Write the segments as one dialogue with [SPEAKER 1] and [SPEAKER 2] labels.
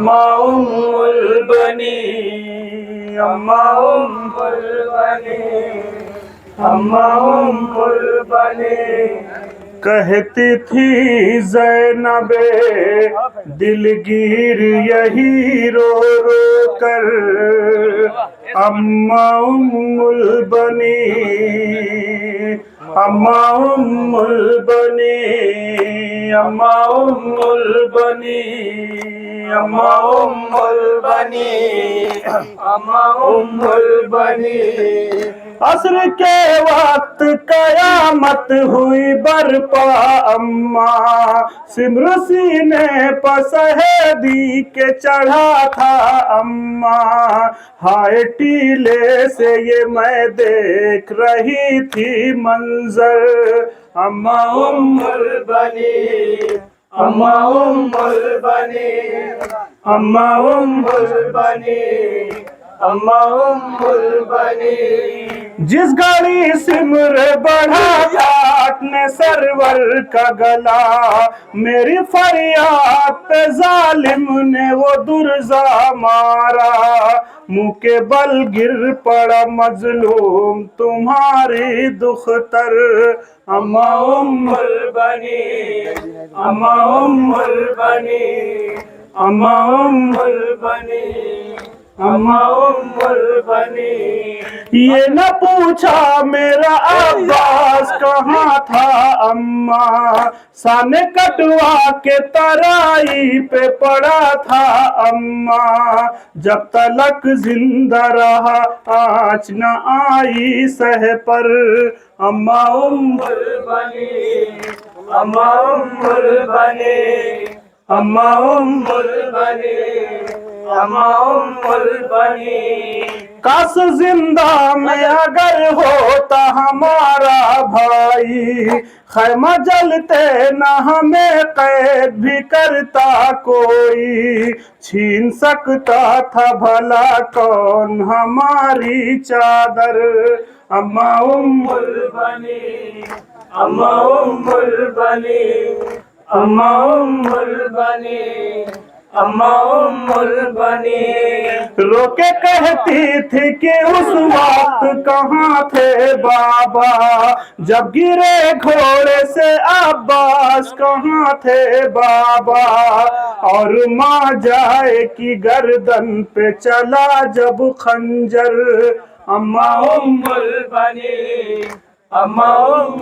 [SPEAKER 1] البنی البنی البنی کہتی تھی زینب دلگیر یہی رو رو کر البنی البنی البنی البنی البنی عصر کے وقت قیامت ہوئی برپا اماں سمر سینے پسہدی کے چڑھا تھا اماں ہائے ٹیلے سے یہ میں دیکھ رہی تھی منظر اماں البنی اماں البنی اماں البنی اماں البنی جس گھڑی سمر بڑھا کاٹنے سرور کا گلا میری فریاد پہ ظالم نے وہ درزا مارا منہ کے بل گر پڑا مظلوم تمہاری دختر اماں البنی اماں البنی اماں البنی اماں البنی یہ نہ پوچھا میرا عباس کہاں تھا اماں سانے کٹوا کے ترائی پہ پڑا تھا اماں جب تلک زندہ رہا آنچ نہ آئی سہ پر اماں البنی اماں البنی اماں البنی اماں البنی کاش زندہ میں اگر ہوتا ہمارا بھائی خیمہ جلتے نہ ہمیں قید بھی کرتا کوئی چھین سکتا تھا بھلا کون ہماری چادر اماں البنی اماں البنی اماں البنی اماں البنی رو کے کہتی تھی کہ اس وقت کہاں تھے بابا جب گرے گھوڑے سے عباس کہاں تھے بابا اور ماں جائے کی گردن پہ چلا جب خنجر اماں البنی اماں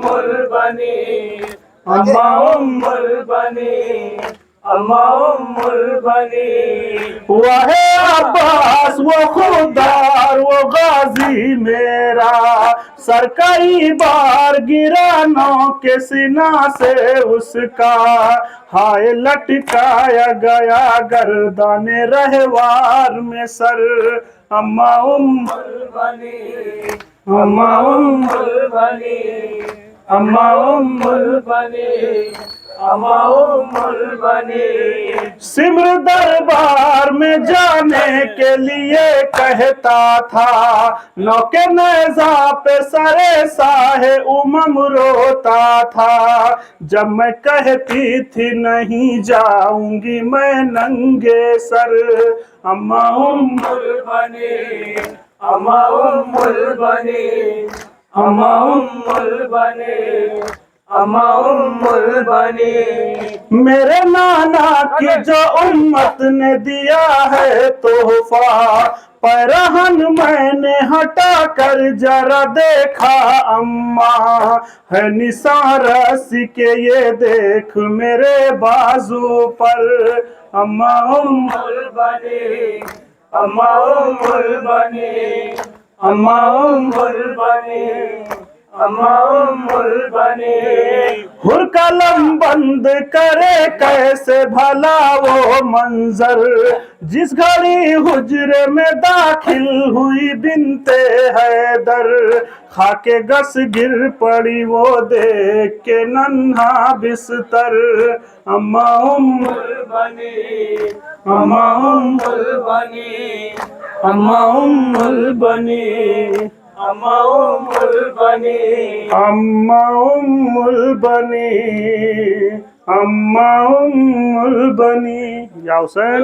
[SPEAKER 1] البنی اماں البنی اماں البنی وہ عباس وہ خوددار وہ غازی میرا سر کئی بار گرا نو کے سینہ سے اس کا ہائے لٹکایا گیا گردن رہوار میں سر اماں البنی اماں البنی اماں البنی اماں البنی سمر دربار میں جانے کے لیے کہتا تھا نوک نیزہ پہ سرے ساہ روتا تھا جب میں کہتی تھی نہیں جاؤں گی میں ننگے سر اماں البنی اماں البنی اماں البنی اماں البنی میرے نانا کی جو امت نے دیا ہے تحفہ پیرہن میں نے ہٹا کر ذرا دیکھا اماں ہے نثار رسی کے یہ دیکھ میرے بازو پر اماں البنی اماں البنی اماں البنی اماں البنی ہر قلم بند کرے کیسے بھلا وہ منظر جس گھڑی حجرے میں داخل ہوئی بنت حیدر خاک گس گر پڑی وہ دیکھ کے ننھا بستر اماں البنی اماں البنی اماں البنی اماں البنی اماں البنی اماں البنی یا حسین